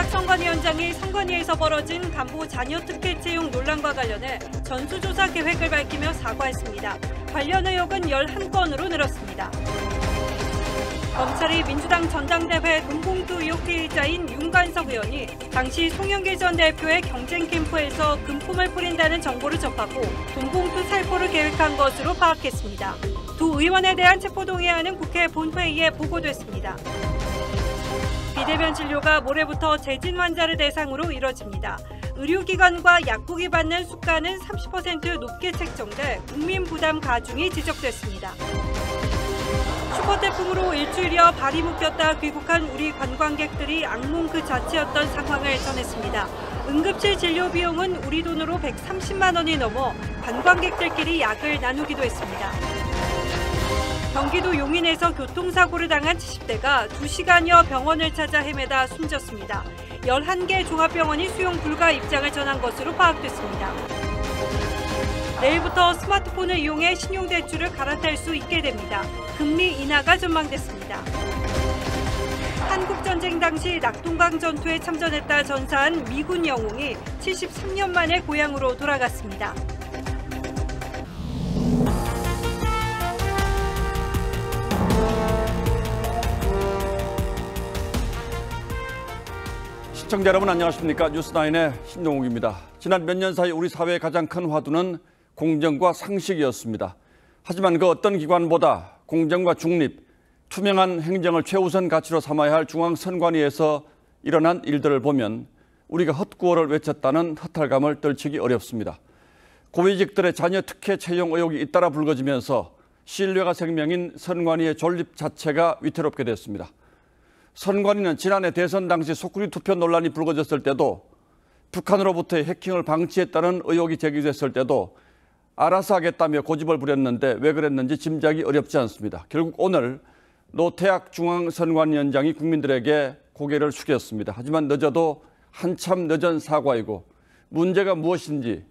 노태학 선관위원장이 선관위에서 벌어진 간부 자녀 특혜 채용 논란과 관련해 전수조사 계획을 밝히며 사과했습니다. 관련 의혹은 11건으로 늘었습니다. 검찰이 민주당 전당대회 돈봉투 의혹 피의자인 윤관석 의원이 당시 송영길 전 대표의 경쟁 캠프에서 금품을 뿌린다는 정보를 접하고 돈봉투 살포를 계획한 것으로 파악했습니다. 두 의원에 대한 체포동의안은 국회 본회의에 보고됐습니다. 비대면 진료가 모레부터 재진 환자를 대상으로 이뤄집니다. 의료기관과 약국이 받는 수가는 30% 높게 책정돼 국민 부담 가중이 지적됐습니다. 슈퍼태풍으로 일주일여 발이 묶였다 귀국한 우리 관광객들이 악몽 그 자체였던 상황을 전했습니다. 응급실 진료 비용은 우리 돈으로 130만 원이 넘어 관광객들끼리 약을 나누기도 했습니다. 경기도 용인에서 교통사고를 당한 70대가 2시간여 병원을 찾아 헤매다 숨졌습니다. 11개 종합병원이 수용 불가 입장을 전한 것으로 파악됐습니다. 내일부터 스마트폰을 이용해 신용대출을 갈아탈 수 있게 됩니다. 금리 인하가 전망됐습니다. 한국전쟁 당시 낙동강 전투에 참전했다 전사한 미군 영웅이 73년 만에 고향으로 돌아갔습니다. 시청자 여러분 안녕하십니까? 뉴스9의 신동욱입니다. 지난 몇 년 사이 우리 사회의 가장 큰 화두는 공정과 상식이었습니다. 하지만 그 어떤 기관보다 공정과 중립, 투명한 행정을 최우선 가치로 삼아야 할 중앙선관위에서 일어난 일들을 보면 우리가 헛구호를 외쳤다는 허탈감을 떨치기 어렵습니다. 고위직들의 자녀 특혜 채용 의혹이 잇따라 불거지면서 신뢰가 생명인 선관위의 존립 자체가 위태롭게 됐습니다. 선관위는 지난해 대선 당시 속구리 투표 논란이 불거졌을 때도 북한으로부터의 해킹을 방치했다는 의혹이 제기됐을 때도 알아서 하겠다며 고집을 부렸는데 왜 그랬는지 짐작이 어렵지 않습니다. 결국 오늘 노태학 중앙선관위원장이 국민들에게 고개를 숙였습니다. 하지만 늦어도 한참 늦은 사과이고 문제가 무엇인지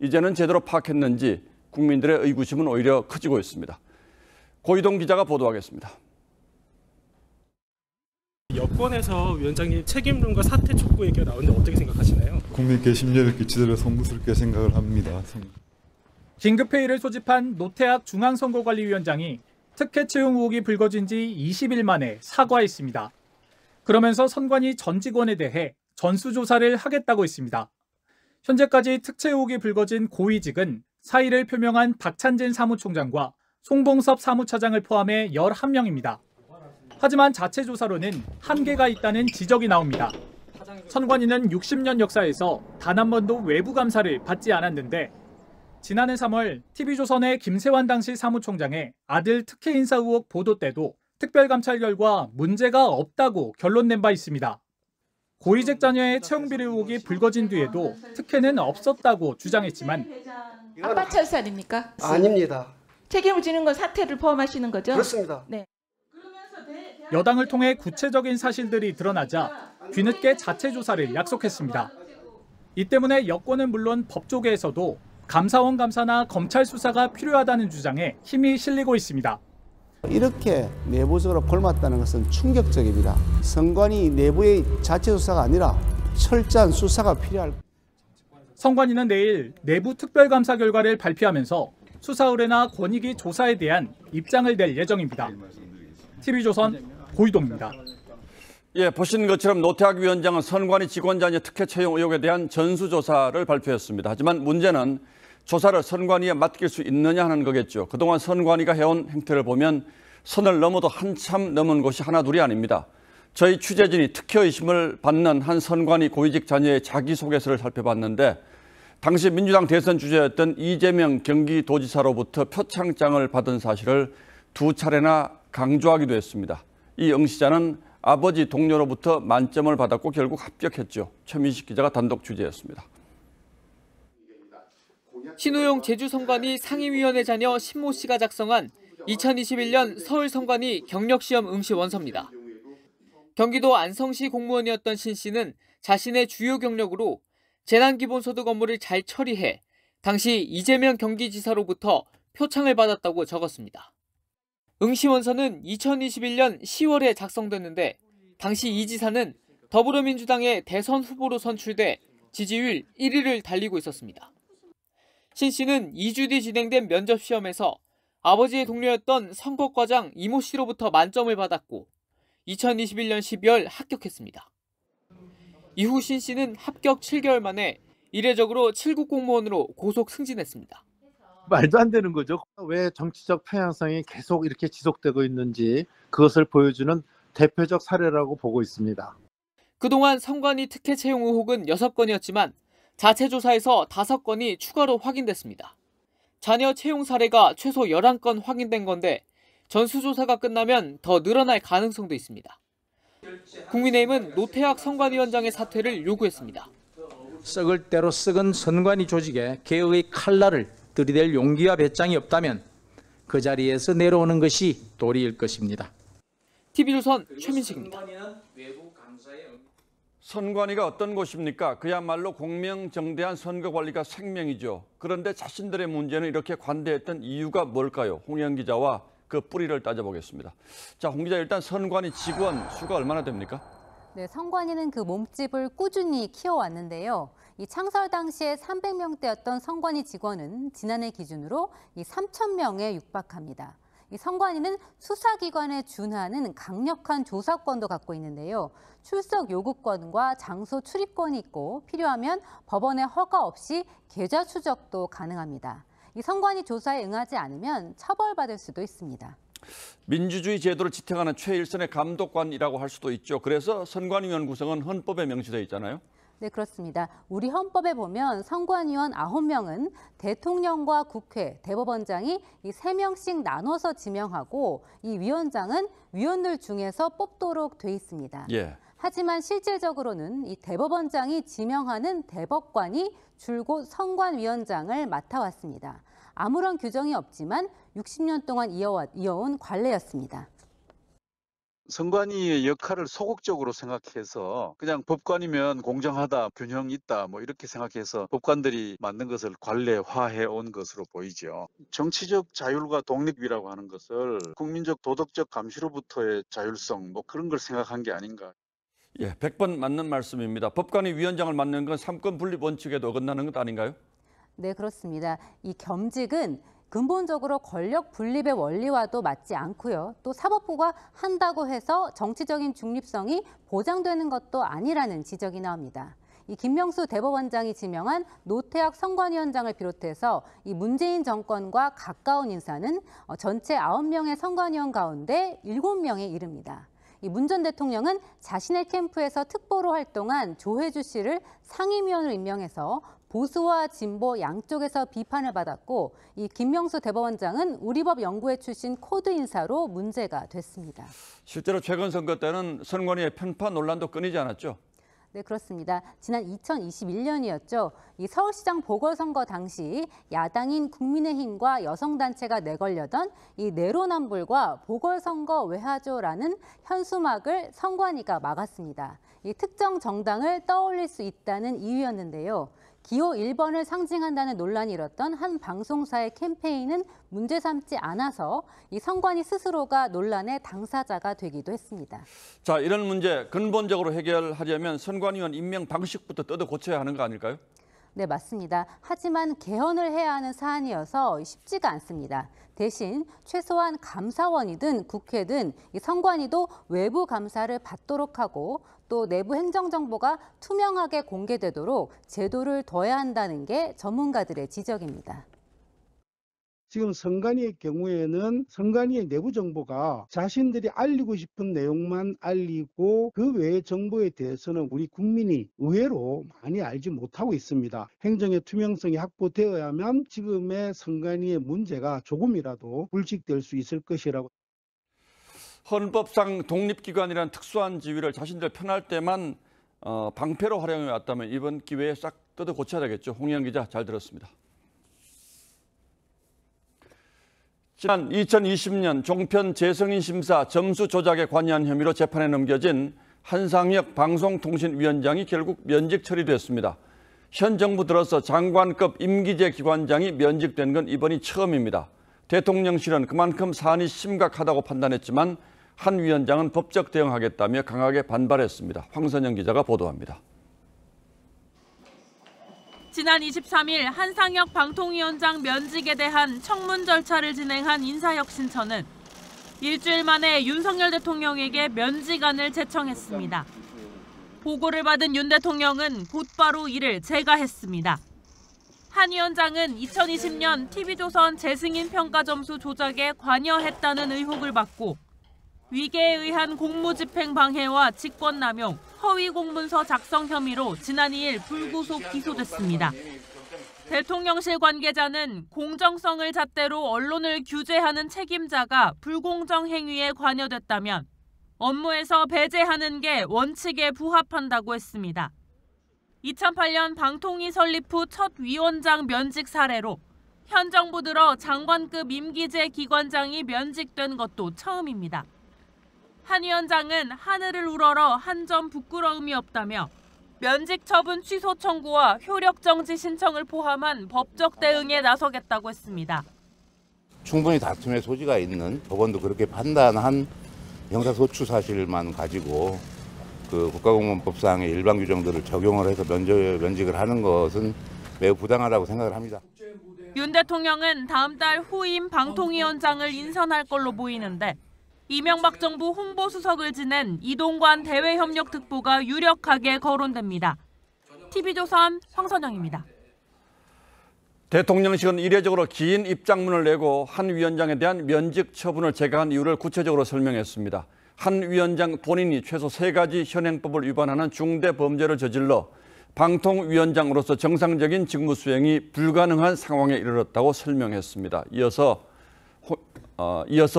이제는 제대로 파악했는지 국민들의 의구심은 오히려 커지고 있습니다. 고이동 기자가 보도하겠습니다. 여권에서 위원장님 책임론과 사퇴 촉구 얘기가 나오는데 어떻게 생각하시나요? 국민께 심려를 끼치도록 송구스럽게 생각을 합니다. 긴급회의를 소집한 노태학 중앙선거관리위원장이 특혜 채용 의혹이 불거진 지 20일 만에 사과했습니다. 그러면서 선관위 전 직원에 대해 전수조사를 하겠다고 했습니다. 현재까지 특채 의혹이 불거진 고위직은 사의를 표명한 박찬진 사무총장과 송봉섭 사무차장을 포함해 11명입니다. 하지만 자체 조사로는 한계가 있다는 지적이 나옵니다. 선관위는 60년 역사에서 단 한 번도 외부 감사를 받지 않았는데 지난해 3월 TV조선의 김세환 당시 사무총장의 아들 특혜 인사 의혹 보도 때도 특별감찰 결과 문제가 없다고 결론낸 바 있습니다. 고위직 자녀의 채용비리 의혹이 불거진 뒤에도 특혜는 없었다고 주장했지만 아빠 철살입니까? 아닙니다. 책임을 지는 건 사퇴를 포함하시는 거죠? 그렇습니다. 네. 여당을 통해 구체적인 사실들이 드러나자 뒤늦게 자체 조사를 약속했습니다. 이 때문에 여권은 물론 법조계에서도 감사원 감사나 검찰 수사가 필요하다는 주장에 힘이 실리고 있습니다. 이렇게 내부적으로 골맞다는 것은 충격적입니다. 선관위 내부의 자체 수사가 아니라 철저한 수사가 필요할. 선관위는 내일 내부 특별감사 결과를 발표하면서 수사 의뢰나 권익위 조사에 대한 입장을 낼 예정입니다. TV조선 고이동입니다. 예, 보신 것처럼 노태학 위원장은 선관위 직원 자녀 특혜 채용 의혹에 대한 전수조사를 발표했습니다. 하지만 문제는 조사를 선관위에 맡길 수 있느냐 하는 거겠죠. 그동안 선관위가 해온 행태를 보면 선을 넘어도 한참 넘은 곳이 하나둘이 아닙니다. 저희 취재진이 특혜 의심을 받는 한 선관위 고위직 자녀의 자기소개서를 살펴봤는데 당시 민주당 대선 주자였던 이재명 경기도지사로부터 표창장을 받은 사실을 2차례나 강조하기도 했습니다. 이 응시자는 아버지 동료로부터 만점을 받았고 결국 합격했죠. 최민식 기자가 단독 취재했습니다. 신우용 제주선관위 상임위원회 자녀 신모 씨가 작성한 2021년 서울선관위 경력시험 응시 원서입니다. 경기도 안성시 공무원이었던 신 씨는 자신의 주요 경력으로 재난기본소득 업무를 잘 처리해 당시 이재명 경기지사로부터 표창을 받았다고 적었습니다. 응시원서는 2021년 10월에 작성됐는데 당시 이 지사는 더불어민주당의 대선 후보로 선출돼 지지율 1위를 달리고 있었습니다. 신 씨는 2주 뒤 진행된 면접 시험에서 아버지의 동료였던 선거과장 이모 씨로부터 만점을 받았고 2021년 12월 합격했습니다. 이후 신 씨는 합격 7개월 만에 이례적으로 7급 공무원으로 고속 승진했습니다. 말도 안 되는 거죠. 왜 정치적 편향성이 계속 이렇게 지속되고 있는지 그것을 보여주는 대표적 사례라고 보고 있습니다. 그동안 선관위 특혜 채용 의혹은 6건이었지만 자체 조사에서 5건이 추가로 확인됐습니다. 자녀 채용 사례가 최소 11건 확인된 건데 전수조사가 끝나면 더 늘어날 가능성도 있습니다. 국민의힘은 노태학 선관위원장의 사퇴를 요구했습니다. 썩을 대로 썩은 선관위 조직에 개혁의 칼날을 들이댈 용기와 배짱이 없다면 그 자리에서 내려오는 것이 도리일 것입니다. TV조선 최민식입니다. 선관위가 어떤 곳입니까? 그야말로 공명정대한 선거관리가 생명이죠. 그런데 자신들의 문제는 이렇게 관대했던 이유가 뭘까요? 홍영 기자와 그 뿌리를 따져보겠습니다. 자, 홍 기자, 일단 선관위 직원 수가 얼마나 됩니까? 네, 선관위는 그 몸집을 꾸준히 키워왔는데요. 이 창설 당시에 300명대였던 선관위 직원은 지난해 기준으로 3,000명에 육박합니다. 이 선관위는 수사기관에 준하는 강력한 조사권도 갖고 있는데요. 출석 요구권과 장소 출입권이 있고 필요하면 법원의 허가 없이 계좌 추적도 가능합니다. 이 선관위 조사에 응하지 않으면 처벌받을 수도 있습니다. 민주주의 제도를 지탱하는 최일선의 감독관이라고 할 수도 있죠. 그래서 선관위원 구성은 헌법에 명시되어 있잖아요. 네, 그렇습니다. 우리 헌법에 보면 선관위원 9명은 대통령과 국회, 대법원장이 이 3명씩 나눠서 지명하고 이 위원장은 위원들 중에서 뽑도록 돼 있습니다. 예. 하지만 실질적으로는 이 대법원장이 지명하는 대법관이 줄곧 선관위원장을 맡아왔습니다. 아무런 규정이 없지만 60년 동안 이어온 관례였습니다. 선관위의 역할을 소극적으로 생각해서 그냥 법관이면 공정하다, 균형 있다 뭐 이렇게 생각해서 법관들이 만든 것을 관례화해 온 것으로 보이죠. 정치적 자율과 독립이라고 하는 것을 국민적 도덕적 감시로부터의 자율성 뭐 그런 걸 생각한 게 아닌가. 예, 100번 맞는 말씀입니다. 법관이 위원장을 맡는 건 삼권 분립 원칙에도 어긋나는 것 아닌가요? 네, 그렇습니다. 이 겸직은 근본적으로 권력 분립의 원리와도 맞지 않고요. 또 사법부가 한다고 해서 정치적인 중립성이 보장되는 것도 아니라는 지적이 나옵니다. 이 김명수 대법원장이 지명한 노태학 선관위원장을 비롯해서 이 문재인 정권과 가까운 인사는 전체 9명의 선관위원 가운데 7명에 이릅니다. 이 문 전 대통령은 자신의 캠프에서 특보로 활동한 조혜주 씨를 상임위원으로 임명해서 보수와 진보 양쪽에서 비판을 받았고 이 김명수 대법원장은 우리법 연구회 출신 코드 인사로 문제가 됐습니다. 실제로 최근 선거 때는 선관위의 편파 논란도 끊이지 않았죠? 네, 그렇습니다. 지난 2021년이었죠. 이 서울시장 보궐선거 당시 야당인 국민의힘과 여성단체가 내걸려던 이 내로남불과 보궐선거 외화조라는 현수막을 선관위가 막았습니다. 이 특정 정당을 떠올릴 수 있다는 이유였는데요. 기호 1번을 상징한다는 논란이 일었던 한 방송사의 캠페인은 문제 삼지 않아서 이 선관위 스스로가 논란의 당사자가 되기도 했습니다. 자, 이런 문제 근본적으로 해결하려면 선관위원 임명 방식부터 뜯어 고쳐야 하는 거 아닐까요? 네, 맞습니다. 하지만 개헌을 해야 하는 사안이어서 쉽지가 않습니다. 대신 최소한 감사원이든 국회든 이 선관위도 외부 감사를 받도록 하고 또 내부 행정정보가 투명하게 공개되도록 제도를 둬야 한다는 게 전문가들의 지적입니다. 지금 선관위의 경우에는 선관위의 내부 정보가 자신들이 알리고 싶은 내용만 알리고 그 외의 정보에 대해서는 우리 국민이 의외로 많이 알지 못하고 있습니다. 행정의 투명성이 확보되어야만 지금의 선관위의 문제가 조금이라도 불식될 수 있을 것이라고. 헌법상 독립기관이라는 특수한 지위를 자신들 편할 때만 방패로 활용해 왔다면 이번 기회에 싹 뜯어 고쳐야 되겠죠. 홍영 기자 잘 들었습니다. 지난 2020년 종편 재성인 심사 점수 조작에 관여한 혐의로 재판에 넘겨진 한상혁 방송통신위원장이 결국 면직 처리됐습니다. 현 정부 들어서 장관급 임기제 기관장이 면직된 건 이번이 처음입니다. 대통령실은 그만큼 사안이 심각하다고 판단했지만 한 위원장은 법적 대응하겠다며 강하게 반발했습니다. 황선영 기자가 보도합니다. 지난 23일 한상혁 방통위원장 면직에 대한 청문 절차를 진행한 인사혁신처는 일주일 만에 윤석열 대통령에게 면직안을 제청했습니다. 보고를 받은 윤 대통령은 곧바로 이를 재가했습니다. 한 위원장은 2020년 TV조선 재승인 평가 점수 조작에 관여했다는 의혹을 받고 위계에 의한 공무집행 방해와 직권남용, 허위 공문서 작성 혐의로 지난 2일 불구속 기소됐습니다. 대통령실 관계자는 공정성을 잣대로 언론을 규제하는 책임자가 불공정 행위에 관여됐다면 업무에서 배제하는 게 원칙에 부합한다고 했습니다. 2008년 방통위 설립 후 첫 위원장 면직 사례로 현 정부 들어 장관급 임기제 기관장이 면직된 것도 처음입니다. 한 위원장은 하늘을 우러러 한 점 부끄러움이 없다며 면직 처분 취소 청구와 효력 정지 신청을 포함한 법적 대응에 나서겠다고 했습니다. 충분히 다툼의 소지가 있는 법원도 그렇게 판단한 형사소추 사실만 가지고 그 국가공무원법상의 일반 규정들을 적용을 해서 면직을 하는 것은 매우 부당하다고 생각을 합니다. 윤 대통령은 다음 달 후임 방통위원장을 인선할 걸로 보이는데 이명박 정부 홍보수석을 지낸 이동관 대외협력특보가 유력하게 거론됩니다. TV조선 황선영입니다. 대통령실은 이례적으로 긴 입장문을 내고 한 위원장에 대한 면직 처분을 재가한 이유를 구체적으로 설명했습니다. 한 위원장 본인이 최소 3가지 현행법을 위반하는 중대 범죄를 저질러 방통위원장으로서 정상적인 직무 수행이 불가능한 상황에 이르렀다고 설명했습니다. 이어서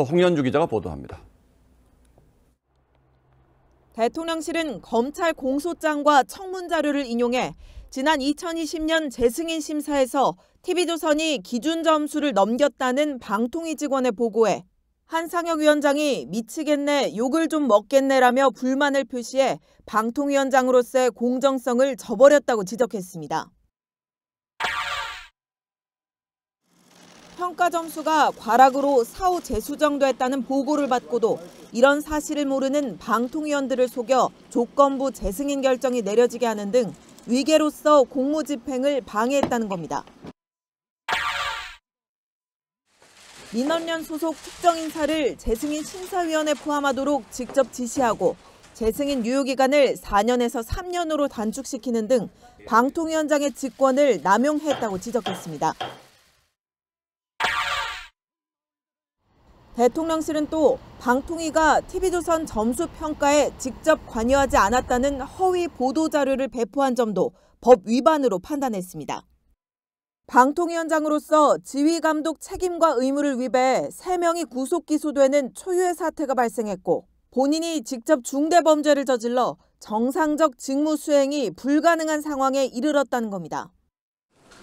홍현주 기자가 보도합니다. 대통령실은 검찰 공소장과 청문 자료를 인용해 지난 2020년 재승인 심사에서 TV조선이 기준 점수를 넘겼다는 방통위 직원의 보고에 한상혁 위원장이 미치겠네, 욕을 좀 먹겠네라며 불만을 표시해 방통위원장으로서의 공정성을 저버렸다고 지적했습니다. 평가 점수가 과락으로 사후 재수정됐다는 보고를 받고도 이런 사실을 모르는 방통위원들을 속여 조건부 재승인 결정이 내려지게 하는 등 위계로서 공무집행을 방해했다는 겁니다. 민원련 소속 특정 인사를 재승인 심사위원에 포함하도록 직접 지시하고 재승인 유효기간을 4년에서 3년으로 단축시키는 등 방통위원장의 직권을 남용했다고 지적했습니다. 대통령실은 또 방통위가 TV조선 점수 평가에 직접 관여하지 않았다는 허위 보도자료를 배포한 점도 법 위반으로 판단했습니다. 방통위원장으로서 지휘감독 책임과 의무를 위배해 3명이 구속 기소되는 초유의 사태가 발생했고 본인이 직접 중대범죄를 저질러 정상적 직무 수행이 불가능한 상황에 이르렀다는 겁니다.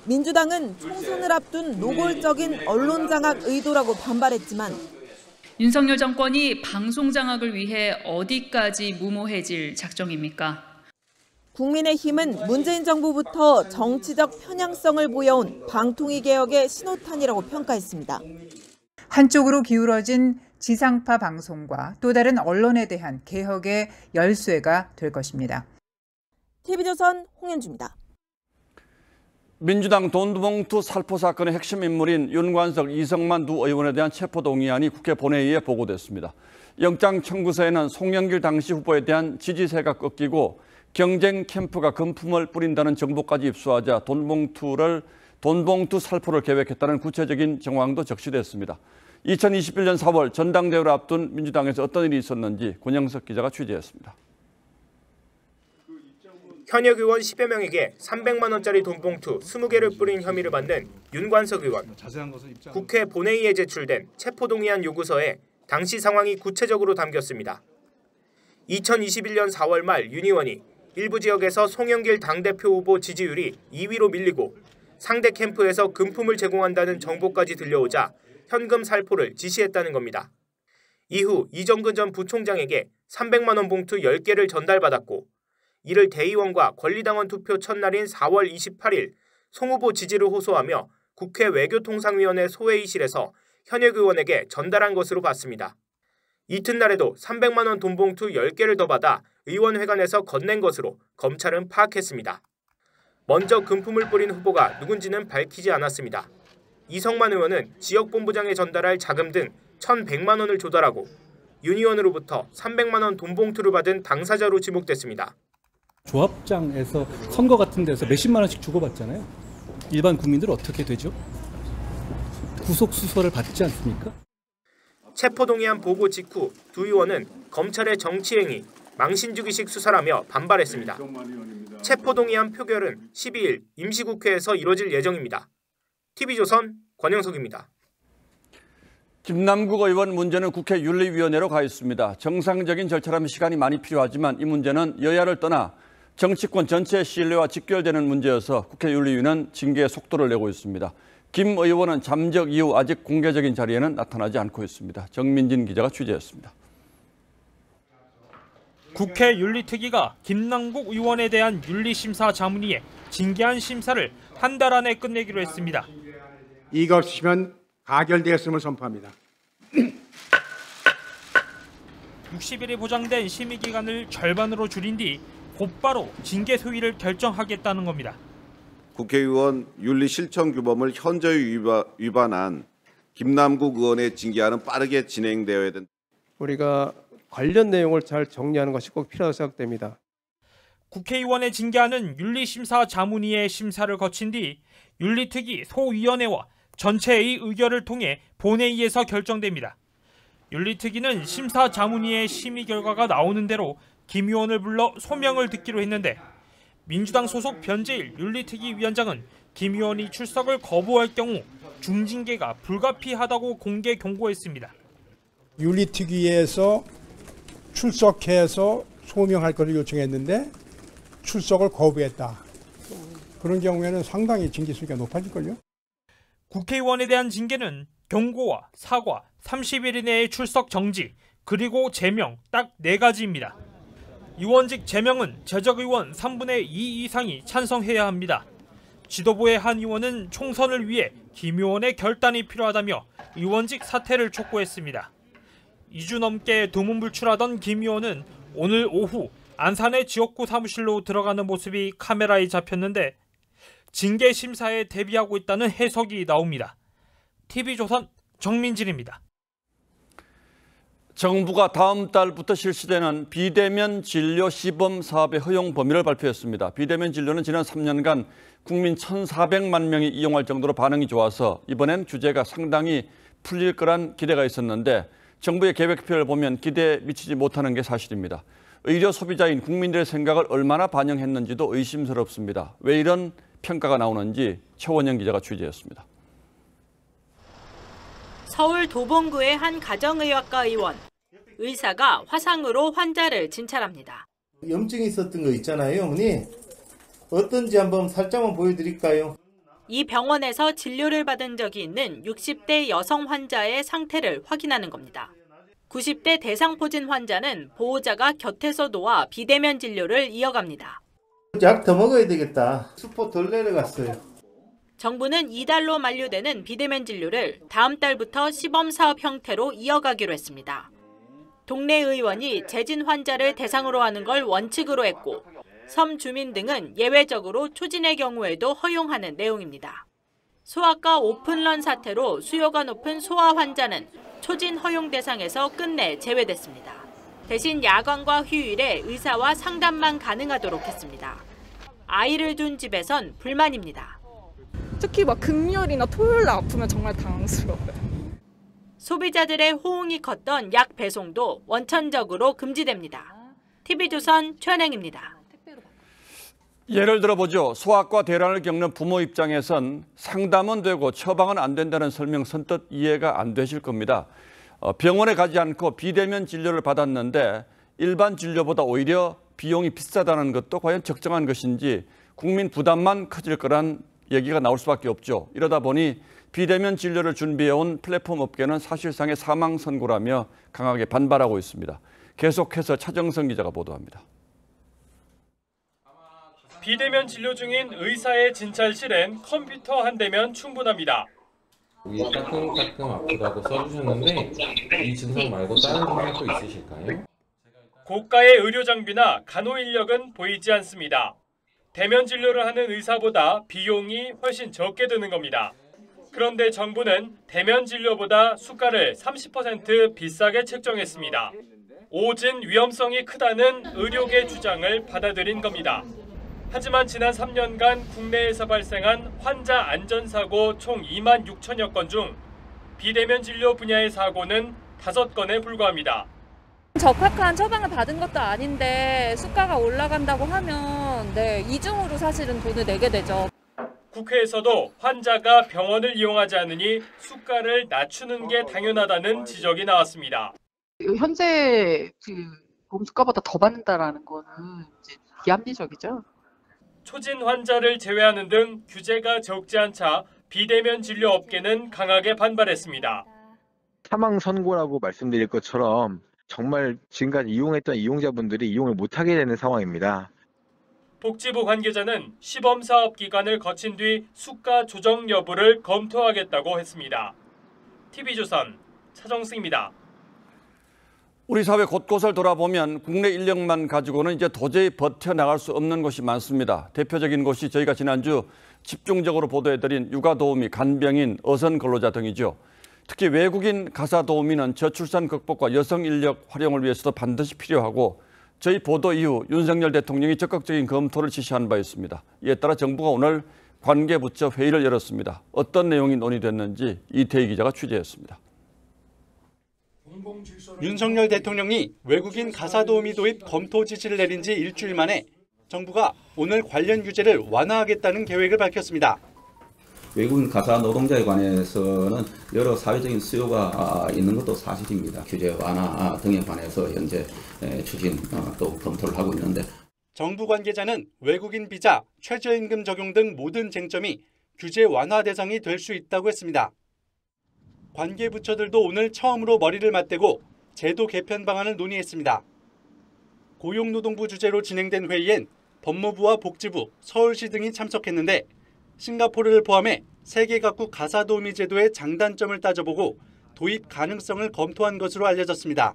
민주당은 총선을 앞둔 노골적인 언론 장악 의도라고 반발했지만 윤석열 정권이 방송 장악을 위해 어디까지 무모해질 작정입니까? 국민의힘은 문재인 정부부터 정치적 편향성을 보여온 방통위 개혁의 신호탄이라고 평가했습니다. 한쪽으로 기울어진 지상파 방송과 또 다른 언론에 대한 개혁의 열쇠가 될 것입니다. TV조선 홍현주입니다. 민주당 돈봉투 살포 사건의 핵심 인물인 윤관석, 이성만 두 의원에 대한 체포동의안이 국회 본회의에 보고됐습니다. 영장 청구서에는 송영길 당시 후보에 대한 지지세가 꺾이고 경쟁 캠프가 금품을 뿌린다는 정보까지 입수하자 돈봉투 살포를 계획했다는 구체적인 정황도 적시됐습니다. 2021년 4월 전당대회를 앞둔 민주당에서 어떤 일이 있었는지 권영석 기자가 취재했습니다. 현역 의원 10여 명에게 300만 원짜리 돈봉투 20개를 뿌린 혐의를 받는 윤관석 의원. 국회 본회의에 제출된 체포동의안 요구서에 당시 상황이 구체적으로 담겼습니다. 2021년 4월 말 윤 의원이 일부 지역에서 송영길 당대표 후보 지지율이 2위로 밀리고 상대 캠프에서 금품을 제공한다는 정보까지 들려오자 현금 살포를 지시했다는 겁니다. 이후 이정근 전 부총장에게 300만 원 봉투 10개를 전달받았고 이를 대의원과 권리당원 투표 첫날인 4월 28일 송 후보 지지를 호소하며 국회 외교통상위원회 소회의실에서 현역 의원에게 전달한 것으로 봤습니다. 이튿날에도 300만 원 돈 봉투 10개를 더 받아 의원회관에서 건넨 것으로 검찰은 파악했습니다. 먼저 금품을 뿌린 후보가 누군지는 밝히지 않았습니다. 이성만 의원은 지역본부장에 전달할 자금 등 1,100만 원을 조달하고 윤 의원으로부터 300만 원 돈 봉투를 받은 당사자로 지목됐습니다. 조합장에서 선거 같은 데서 몇십만 원씩 주고받잖아요. 일반 국민들 어떻게 되죠? 구속수사를 받지 않습니까? 체포동의안 보고 직후 두 의원은 검찰의 정치행위, 망신주기식 수사라며 반발했습니다. 체포동의안 표결은 12일 임시국회에서 이뤄질 예정입니다. TV조선 권영석입니다. 김남국 의원 문제는 국회 윤리위원회로 가 있습니다. 정상적인 절차라면 시간이 많이 필요하지만 이 문제는 여야를 떠나 정치권 전체의 신뢰와 직결되는 문제여서 국회 윤리위는 징계의 속도를 내고 있습니다. 김 의원은 잠적 이후 아직 공개적인 자리에는 나타나지 않고 있습니다. 정민진 기자가 취재했습니다. 국회 윤리특위가 김남국 의원에 대한 윤리심사 자문위에 징계안 심사를 한 달 안에 끝내기로 했습니다. 이가 없으시면 가결되었음을 선포합니다. 60일이 보장된 심의기간을 절반으로 줄인 뒤 곧바로 징계 소위를 결정하겠다는 겁니다. 국회의원 윤리실천규범을 현저히 위반한 김남국 의원의 징계안은 빠르게 진행되어야 된다. 우리가 관련 내용을 잘 정리하는 것이 꼭 필요하다고 생각됩니다. 국회의원의 징계안은 윤리심사 자문위의 심사를 거친 뒤 윤리특위 소위원회와 전체의 의결을 통해 본회의에서 결정됩니다. 윤리특위는 심사 자문위의 심의 결과가 나오는 대로 김 의원을 불러 소명을 듣기로 했는데 민주당 소속 변재일 윤리특위 위원장은 김 의원이 출석을 거부할 경우 중징계가 불가피하다고 공개 경고했습니다. 윤리특위에서 출석해서 소명할 것을 요청했는데 출석을 거부했다. 그런 경우에는 상당히 징계 수위가 높아질걸요. 국회의원에 대한 징계는 경고와 사과, 30일 이내의 출석 정지, 그리고 제명 딱 4가지입니다. 의원직 제명은 재적의원 3분의 2 이상이 찬성해야 합니다. 지도부의 한 의원은 총선을 위해 김 의원의 결단이 필요하다며 의원직 사퇴를 촉구했습니다. 2주 넘게 두문불출하던 김 의원은 오늘 오후 안산의 지역구 사무실로 들어가는 모습이 카메라에 잡혔는데 징계 심사에 대비하고 있다는 해석이 나옵니다. TV조선 정민진입니다. 정부가 다음 달부터 실시되는 비대면 진료 시범 사업의 허용 범위를 발표했습니다. 비대면 진료는 지난 3년간 국민 1,400만 명이 이용할 정도로 반응이 좋아서 이번엔 규제가 상당히 풀릴 거란 기대가 있었는데 정부의 계획표를 보면 기대에 미치지 못하는 게 사실입니다. 의료 소비자인 국민들의 생각을 얼마나 반영했는지도 의심스럽습니다. 왜 이런 평가가 나오는지 최원영 기자가 취재했습니다. 서울 도봉구의 한 가정의학과 의원. 의사가 화상으로 환자를 진찰합니다. 염증이 있었던 거 있잖아요, 어머니. 어떤지 한번 살짝만 보여드릴까요? 이 병원에서 진료를 받은 적이 있는 60대 여성 환자의 상태를 확인하는 겁니다. 90대 대상포진 환자는 보호자가 곁에서 도와 비대면 진료를 이어갑니다. 약 더 먹어야 되겠다. 수포 덜 내려갔어요. 정부는 이달로 만료되는 비대면 진료를 다음 달부터 시범 사업 형태로 이어가기로 했습니다. 동네 의원이 재진 환자를 대상으로 하는 걸 원칙으로 했고 섬 주민 등은 예외적으로 초진의 경우에도 허용하는 내용입니다. 소아과 오픈런 사태로 수요가 높은 소아 환자는 초진 허용 대상에서 끝내 제외됐습니다. 대신 야간과 휴일에 의사와 상담만 가능하도록 했습니다. 아이를 둔 집에선 불만입니다. 특히 금요일이나 토요일 아프면 정말 당황스러워요. 소비자들의 호응이 컸던 약 배송도 원천적으로 금지됩니다. TV조선 최은행입니다. 예를 들어보죠. 소아과 대란을 겪는 부모 입장에선 상담은 되고 처방은 안 된다는 설명 선뜻 이해가 안 되실 겁니다. 병원에 가지 않고 비대면 진료를 받았는데 일반 진료보다 오히려 비용이 비싸다는 것도 과연 적정한 것인지 국민 부담만 커질 거란 얘기가 나올 수밖에 없죠. 이러다 보니 비대면 진료를 준비해온 플랫폼 업계는 사실상의 사망 선고라며 강하게 반발하고 있습니다. 계속해서 차정성 기자가 보도합니다. 비대면 진료 중인 의사의 진찰실엔 컴퓨터 한 대면 충분합니다. 여기 따끔따끔 아프다고 써주셨는데 이 증상 말고 다른 증상도 있으실까요? 고가의 의료 장비나 간호 인력은 보이지 않습니다. 대면 진료를 하는 의사보다 비용이 훨씬 적게 드는 겁니다. 그런데 정부는 대면 진료보다 수가를 30% 비싸게 책정했습니다. 오진 위험성이 크다는 의료계 주장을 받아들인 겁니다. 하지만 지난 3년간 국내에서 발생한 환자 안전사고 총 2만 6천여 건 중 비대면 진료 분야의 사고는 5건에 불과합니다. 적합한 처방을 받은 것도 아닌데 수가가 올라간다고 하면 이중으로 사실은 돈을 내게 되죠. 국회에서도 환자가 병원을 이용하지 않으니 수가를 낮추는 게 당연하다는 지적이 나왔습니다. 현재 보험수가보다 더 받는다라는 거는 이제 비합리적이죠. 초진 환자를 제외하는 등 규제가 적지 않자 비대면 진료 업계는 강하게 반발했습니다. 사망 선고라고 말씀드릴 것처럼 정말 지금까지 이용했던 이용자분들이 이용을 못하게 되는 상황입니다. 복지부 관계자는 시범사업기간을 거친 뒤 수가 조정 여부를 검토하겠다고 했습니다. TV조선 차정승입니다. 우리 사회 곳곳을 돌아보면 국내 인력만 가지고는 이제 도저히 버텨나갈 수 없는 곳이 많습니다. 대표적인 곳이 저희가 지난주 집중적으로 보도해드린 육아도우미, 간병인, 어선 근로자 등이죠. 특히 외국인 가사도우미는 저출산 극복과 여성 인력 활용을 위해서도 반드시 필요하고 저희 보도 이후 윤석열 대통령이 적극적인 검토를 지시한 바 있습니다. 이에 따라 정부가 오늘 관계부처 회의를 열었습니다. 어떤 내용이 논의됐는지 이태희 기자가 취재했습니다. 윤석열 대통령이 외국인 가사도우미 도입 검토 지시를 내린 지 일주일 만에 정부가 오늘 관련 규제를 완화하겠다는 계획을 밝혔습니다. 외국인 가사 노동자에 관해서는 여러 사회적인 수요가 있는 것도 사실입니다. 규제 완화 등에 관해서 현재 추진 또 검토를 하고 있는데 정부 관계자는 외국인 비자, 최저임금 적용 등 모든 쟁점이 규제 완화 대상이 될 수 있다고 했습니다. 관계부처들도 오늘 처음으로 머리를 맞대고 제도 개편 방안을 논의했습니다. 고용노동부 주재로 진행된 회의엔 법무부와 복지부, 서울시 등이 참석했는데 싱가포르를 포함해 세계 각국 가사도우미 제도의 장단점을 따져보고 도입 가능성을 검토한 것으로 알려졌습니다.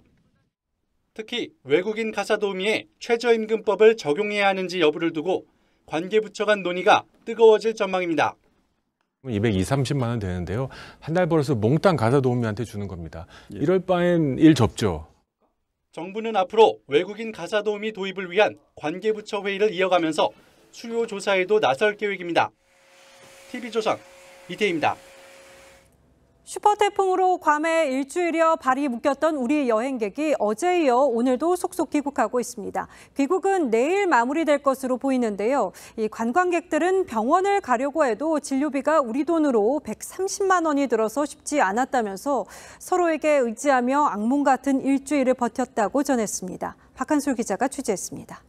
특히 외국인 가사도우미에 최저임금법을 적용해야 하는지 여부를 두고 관계부처 간 논의가 뜨거워질 전망입니다. 230만 원 되는데요. 한 달 벌어서 몽땅 가사도우미한테 주는 겁니다. 이럴 바엔 일 접죠. 정부는 앞으로 외국인 가사도우미 도입을 위한 관계부처 회의를 이어가면서 수요 조사에도 나설 계획입니다. TV조선 이태희입니다. 슈퍼태풍으로 괌에 일주일여 발이 묶였던 우리 여행객이 어제에 이어 오늘도 속속 귀국하고 있습니다. 귀국은 내일 마무리될 것으로 보이는데요. 이 관광객들은 병원을 가려고 해도 진료비가 우리 돈으로 130만 원이 들어서 쉽지 않았다면서 서로에게 의지하며 악몽 같은 일주일을 버텼다고 전했습니다. 박한솔 기자가 취재했습니다.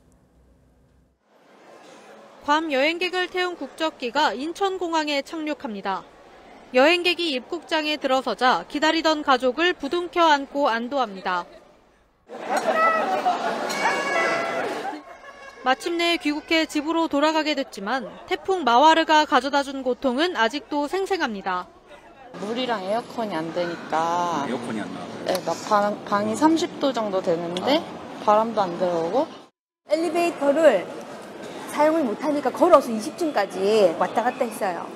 괌 여행객을 태운 국적기가 인천공항에 착륙합니다. 여행객이 입국장에 들어서자 기다리던 가족을 부둥켜 안고 안도합니다. 마침내 귀국해 집으로 돌아가게 됐지만 태풍 마와르가 가져다준 고통은 아직도 생생합니다. 물이랑 에어컨이 안 되니까 에어컨이 안 나와. 네, 방이 30도 정도 되는데 바람도 안 들어오고 엘리베이터를 사용을 못하니까 걸어서 20층까지 왔다 갔다 했어요.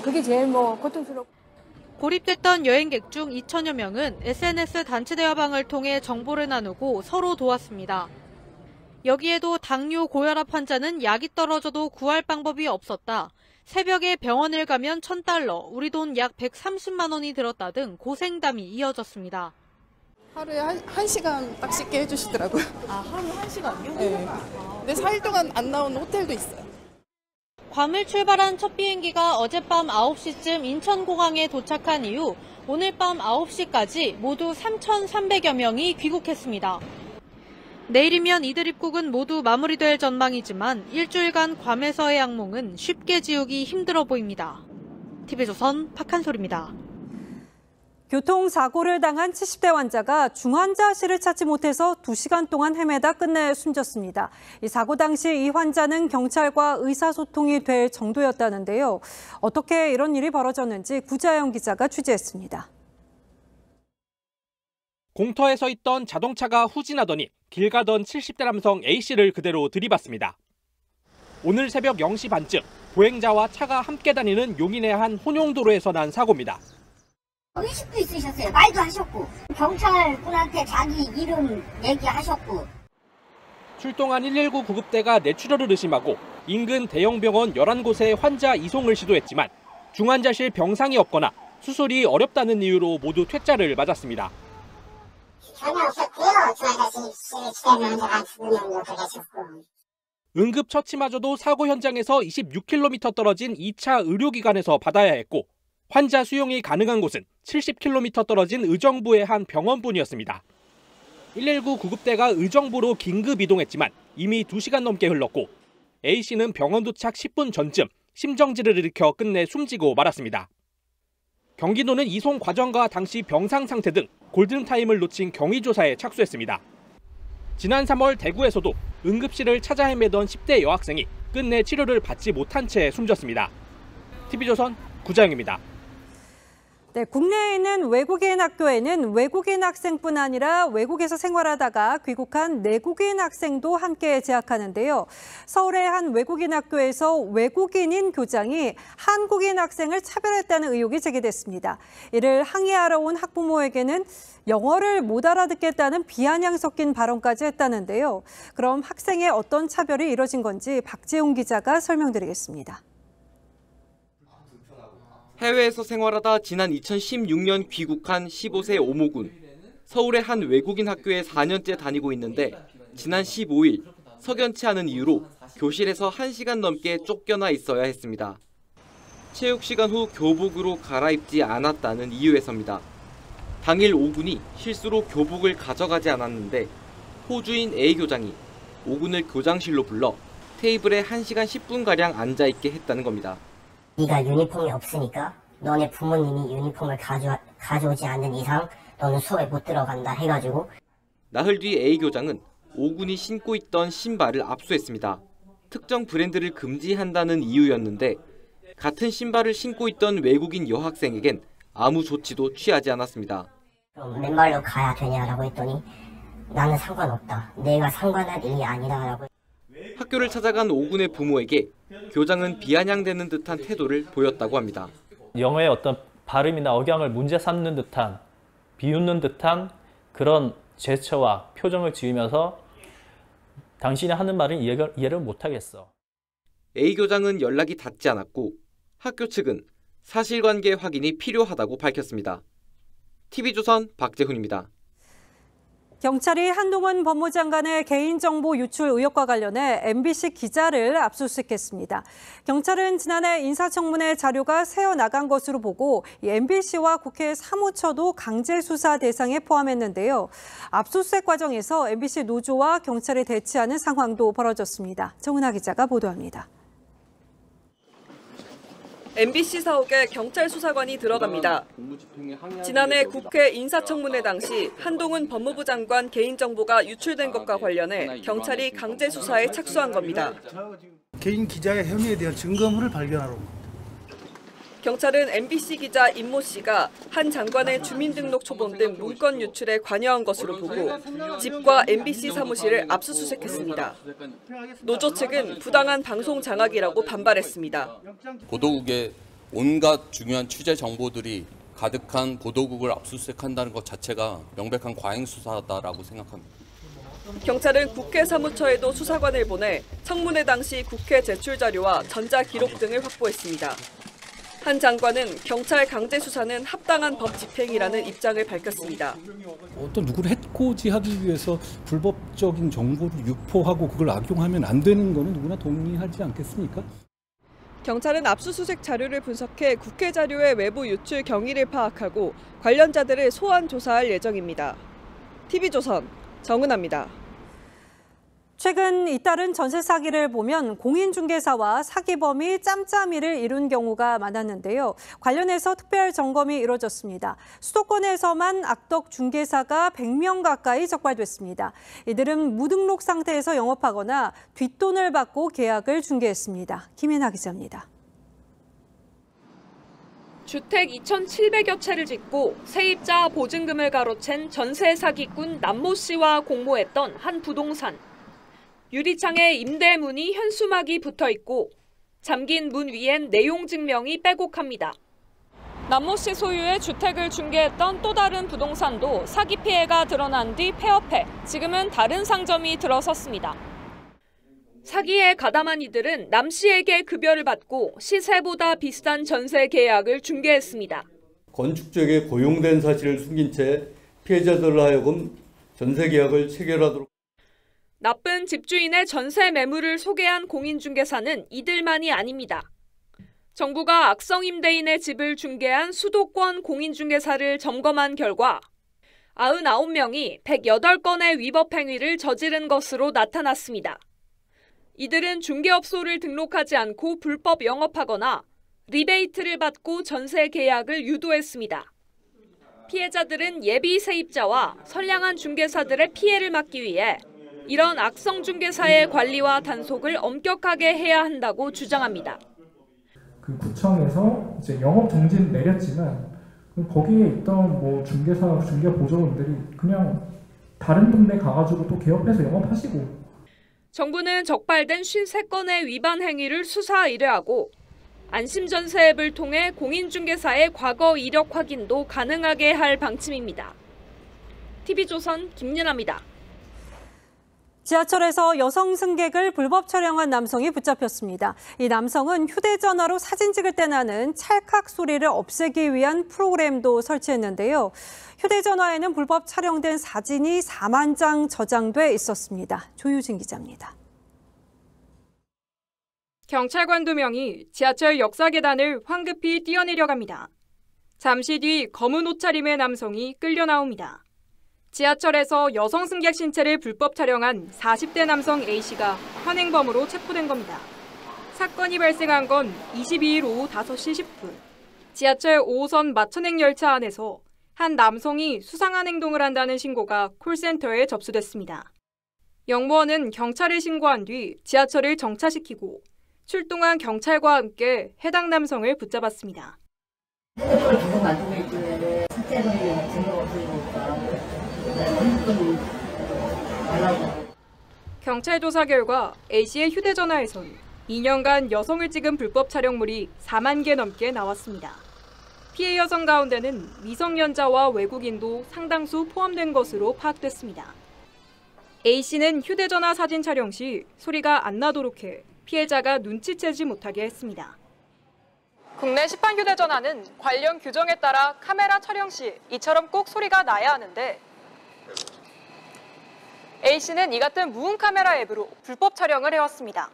그게 제일 고통스럽고. 고립됐던 여행객 중 2천여 명은 SNS 단체 대화방을 통해 정보를 나누고 서로 도왔습니다. 여기에도 당뇨 고혈압 환자는 약이 떨어져도 구할 방법이 없었다. 새벽에 병원을 가면 $1,000, 우리 돈 약 130만 원이 들었다 등 고생담이 이어졌습니다. 하루에 한 시간 딱 씻게 해주시더라고요. 아, 하루 1시간요? 네. 근데 4일 동안 안 나오는 호텔도 있어요. 괌을 출발한 첫 비행기가 어젯밤 9시쯤 인천공항에 도착한 이후 오늘 밤 9시까지 모두 3,300여 명이 귀국했습니다. 내일이면 이들 입국은 모두 마무리될 전망이지만 일주일간 괌에서의 악몽은 쉽게 지우기 힘들어 보입니다. TV조선 박한솔입니다. 교통사고를 당한 70대 환자가 중환자실을 찾지 못해서 2시간 동안 헤매다 끝내 숨졌습니다. 이 사고 당시 이 환자는 경찰과 의사소통이 될 정도였다는데요. 어떻게 이런 일이 벌어졌는지 구자영 기자가 취재했습니다. 공터에 서 있던 자동차가 후진하더니 길 가던 70대 남성 A씨를 그대로 들이받습니다. 오늘 새벽 0시 반쯤 보행자와 차가 함께 다니는 용인의 한 혼용도로에서 난 사고입니다. 의식도 있으셨어요. 말도 하셨고 경찰분한테 자기 이름 얘기하셨고. 출동한 119 구급대가 뇌출혈을 의심하고 인근 대형 병원 11곳에 환자 이송을 시도했지만 중환자실 병상이 없거나 수술이 어렵다는 이유로 모두 퇴짜를 맞았습니다. 전혀 없었고요. 중환자실 시대면 환자가 죽으면 이렇게 계셨고. 응급처치마저도 사고 현장에서 26km 떨어진 2차 의료기관에서 받아야 했고 환자 수용이 가능한 곳은 70km 떨어진 의정부의 한 병원뿐이었습니다. 119 구급대가 의정부로 긴급 이동했지만 이미 2시간 넘게 흘렀고 A씨는 병원 도착 10분 전쯤 심정지를 일으켜 끝내 숨지고 말았습니다. 경기도는 이송 과정과 당시 병상 상태 등 골든타임을 놓친 경위조사에 착수했습니다. 지난 3월 대구에서도 응급실을 찾아 헤매던 10대 여학생이 끝내 치료를 받지 못한 채 숨졌습니다. TV조선 구자영입니다. 네, 국내에 있는 외국인 학교에는 외국인 학생뿐 아니라 외국에서 생활하다가 귀국한 내국인 학생도 함께 재학하는데요. 서울의 한 외국인 학교에서 외국인인 교장이 한국인 학생을 차별했다는 의혹이 제기됐습니다. 이를 항의하러 온 학부모에게는 영어를 못 알아듣겠다는 비아냥 섞인 발언까지 했다는데요. 그럼 학생의 어떤 차별이 이뤄진 건지 박재훈 기자가 설명드리겠습니다. 해외에서 생활하다 지난 2016년 귀국한 15세 오모군. 서울의 한 외국인 학교에 4년째 다니고 있는데 지난 15일 석연치 않은 이유로 교실에서 1시간 넘게 쫓겨나 있어야 했습니다. 체육 시간 후 교복으로 갈아입지 않았다는 이유에서입니다. 당일 오군이 실수로 교복을 가져가지 않았는데 호주인 A 교장이 오군을 교장실로 불러 테이블에 1시간 10분가량 앉아있게 했다는 겁니다. 네가 유니폼이 없으니까 너네 부모님이 유니폼을 가져오지 않는 이상 너는 수업에 못 들어간다 해가지고 나흘 뒤 A 교장은 오군이 신고 있던 신발을 압수했습니다. 특정 브랜드를 금지한다는 이유였는데 같은 신발을 신고 있던 외국인 여학생에겐 아무 조치도 취하지 않았습니다. 그럼 맨발로 가야 되냐라고 했더니 나는 상관없다. 내가 상관할 일이 아니다라고. 학교를 찾아간 오군의 부모에게 교장은 비아냥대는 듯한 태도를 보였다고 합니다. 영어의 어떤 발음이나 억양을 문제 삼는 듯한 비웃는 듯한 그런 제스처와 표정을 지으면서 당신이 하는 말은 이해를 못하겠어. A 교장은 연락이 닿지 않았고 학교 측은 사실관계 확인이 필요하다고 밝혔습니다. TV조선 박재훈입니다. 경찰이 한동훈 법무장관의 개인정보 유출 의혹과 관련해 MBC 기자를 압수수색했습니다. 경찰은 지난해 인사청문회 자료가 새어나간 것으로 보고 MBC와 국회 사무처도 강제수사 대상에 포함했는데요. 압수수색 과정에서 MBC 노조와 경찰이 대치하는 상황도 벌어졌습니다. 정은하 기자가 보도합니다. MBC 사옥에 경찰 수사관이 들어갑니다. 지난해 국회 인사청문회 당시 한동훈 법무부 장관 개인정보가 유출된 것과 관련해 경찰이 강제 수사에 착수한 겁니다. 개인 기자의 혐의에 대한 증거물을 발견하러 온 겁니다. 경찰은 MBC 기자 임모 씨가 한 장관의 주민등록 초본 등 문건 유출에 관여한 것으로 보고 집과 MBC 사무실을 압수수색했습니다. 노조 측은 부당한 방송 장악이라고 반발했습니다. 보도국에 온갖 중요한 취재 정보들이 가득한 보도국을 압수수색한다는 것 자체가 명백한 과잉 수사다라고 생각합니다. 경찰은 국회 사무처에도 수사관을 보내 청문회 당시 국회 제출 자료와 전자 기록 등을 확보했습니다. 한 장관은 경찰 강제 수사는 합당한 법 집행이라는 입장을 밝혔습니다. 어떤 누구를 해코지하기 위해서 불법적인 정보를 유포하고 그걸 악용하면 안 되는 거는 누구나 동의하지 않겠습니까? 경찰은 압수수색 자료를 분석해 국회 자료의 외부 유출 경위를 파악하고 관련자들을 소환 조사할 예정입니다. TV조선 정은하입니다. 최근 잇따른 전세 사기를 보면 공인중개사와 사기범이 짬짬이를 이룬 경우가 많았는데요. 관련해서 특별 점검이 이루어졌습니다. 수도권에서만 악덕 중개사가 100명 가까이 적발됐습니다. 이들은 무등록 상태에서 영업하거나 뒷돈을 받고 계약을 중개했습니다. 김인하 기자입니다. 주택 2,700여 채를 짓고 세입자 보증금을 가로챈 전세 사기꾼 남모 씨와 공모했던 한 부동산. 유리창에 임대문이 현수막이 붙어 있고 잠긴 문 위엔 내용 증명이 빼곡합니다. 남모 씨 소유의 주택을 중개했던 또 다른 부동산도 사기 피해가 드러난 뒤 폐업해 지금은 다른 상점이 들어섰습니다. 사기에 가담한 이들은 남 씨에게 급여를 받고 시세보다 비싼 전세 계약을 중개했습니다. 건축적에 고용된 사실을 숨긴 채 피해자들로 하여금 전세 계약을 체결하도록. 나쁜 집주인의 전세 매물을 소개한 공인중개사는 이들만이 아닙니다. 정부가 악성 임대인의 집을 중개한 수도권 공인중개사를 점검한 결과 99명이 108건의 위법 행위를 저지른 것으로 나타났습니다. 이들은 중개업소를 등록하지 않고 불법 영업하거나 리베이트를 받고 전세 계약을 유도했습니다. 피해자들은 예비 세입자와 선량한 중개사들의 피해를 막기 위해 이런 악성 중개사의 관리와 단속을 엄격하게 해야 한다고 주장합니다. 그 구청에서 이제 영업 정지는 내렸지만 거기에 있던 뭐 중개사, 중개 보조원들이 그냥 다른 동네 가가지고 또 개업해서 영업하시고. 정부는 적발된 53건의 위반 행위를 수사 의뢰하고 안심전세 앱을 통해 공인중개사의 과거 이력 확인도 가능하게 할 방침입니다. TV조선 김윤아입니다. 지하철에서 여성 승객을 불법 촬영한 남성이 붙잡혔습니다. 이 남성은 휴대전화로 사진 찍을 때 나는 찰칵 소리를 없애기 위한 프로그램도 설치했는데요. 휴대전화에는 불법 촬영된 사진이 4만 장 저장돼 있었습니다. 조유진 기자입니다. 경찰관 2명이 지하철 역사 계단을 황급히 뛰어내려갑니다. 잠시 뒤 검은 옷차림의 남성이 끌려 나옵니다. 지하철에서 여성 승객 신체를 불법 촬영한 40대 남성 A씨가 현행범으로 체포된 겁니다. 사건이 발생한 건 22일 오후 5시 10분. 지하철 5호선 마천행 열차 안에서 한 남성이 수상한 행동을 한다는 신고가 콜센터에 접수됐습니다. 영무원은 경찰에 신고한 뒤 지하철을 정차시키고 출동한 경찰과 함께 해당 남성을 붙잡았습니다. 경찰 조사 결과 A씨의 휴대전화에선 2년간 여성을 찍은 불법 촬영물이 4만 개 넘게 나왔습니다. 피해 여성 가운데는 미성년자와 외국인도 상당수 포함된 것으로 파악됐습니다. A씨는 휴대전화 사진 촬영 시 소리가 안 나도록 해 피해자가 눈치채지 못하게 했습니다. 국내 시판 휴대전화는 관련 규정에 따라 카메라 촬영 시 이처럼 꼭 소리가 나야 하는데 A씨는 이 같은 무음 카메라 앱으로 불법 촬영을 해왔습니다.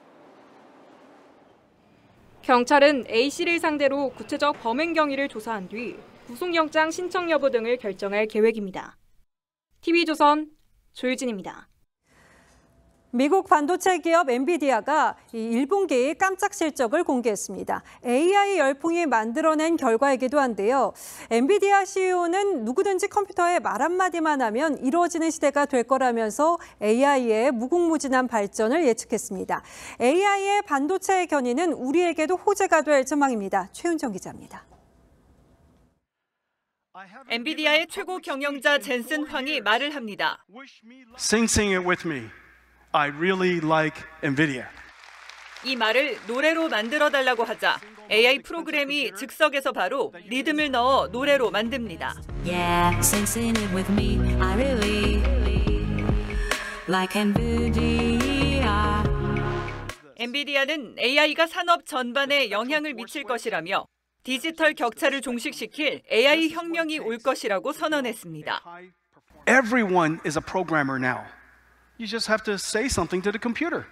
경찰은 A씨를 상대로 구체적 범행 경위를 조사한 뒤 구속영장 신청 여부 등을 결정할 계획입니다. TV조선 조유진입니다. 미국 반도체 기업 엔비디아가 1분기 깜짝 실적을 공개했습니다. AI 열풍이 만들어낸 결과이기도 한데요. 엔비디아 CEO는 누구든지 컴퓨터에 말 한마디만 하면 이루어지는 시대가 될 거라면서 AI의 무궁무진한 발전을 예측했습니다. AI의 반도체 견인은 우리에게도 호재가 될 전망입니다. 최윤정 기자입니다. 엔비디아의 최고 경영자 젠슨 황이 말을 합니다. Sing it with me. I really like NVIDIA. 이 말을 노래로 만들어 달라고 하자 AI 프로그램이 즉석에서 바로 리듬을 넣어 노래로 만듭니다. Yeah, sing it with me. I really like NVIDIA. 엔비디아는 AI가 산업 전반에 영향을 미칠 것이라며 디지털 격차를 종식시킬 AI 혁명이 올 것이라고 선언했습니다. Everyone is a programmer now. You just have to say something to the computer.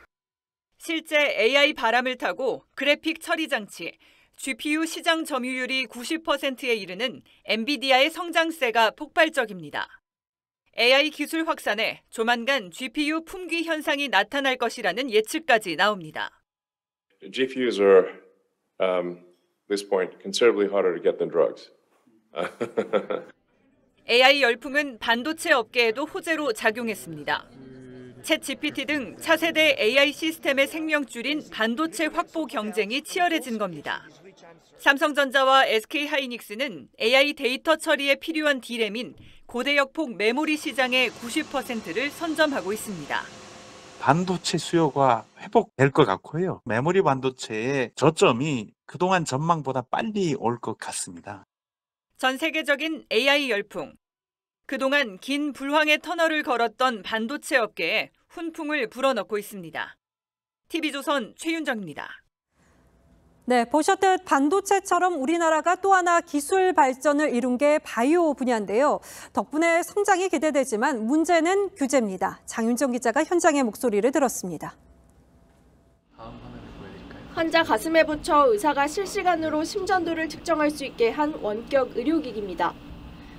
실제 AI 바람을 타고 그래픽 처리 장치, GPU 시장 점유율이 90%에 이르는 엔비디아의 성장세가 폭발적입니다. AI 기술 확산에 조만간 GPU 품귀 현상이 나타날 것이라는 예측까지 나옵니다. GPUs are, this point, considerably harder to get than drugs. AI 열풍은 반도체 업계에도 호재로 작용했습니다. 챗GPT 등 차세대 AI 시스템의 생명줄인 반도체 확보 경쟁이 치열해진 겁니다. 삼성전자와 SK하이닉스는 AI 데이터 처리에 필요한 D램인 고대역폭 메모리 시장의 90%를 선점하고 있습니다. 반도체 수요가 회복될 것 같고요. 메모리 반도체의 저점이 그동안 전망보다 빨리 올 것 같습니다. 전 세계적인 AI 열풍. 그동안 긴 불황의 터널을 걸었던 반도체 업계에 훈풍을 불어넣고 있습니다. TV조선 최윤정입니다. 네, 보셨듯 반도체처럼 우리나라가 또 하나 기술 발전을 이룬 게 바이오 분야인데요. 덕분에 성장이 기대되지만 문제는 규제입니다. 장윤정 기자가 현장의 목소리를 들었습니다. 환자 가슴에 붙여 의사가 실시간으로 심전도를 측정할 수 있게 한 원격 의료기기입니다.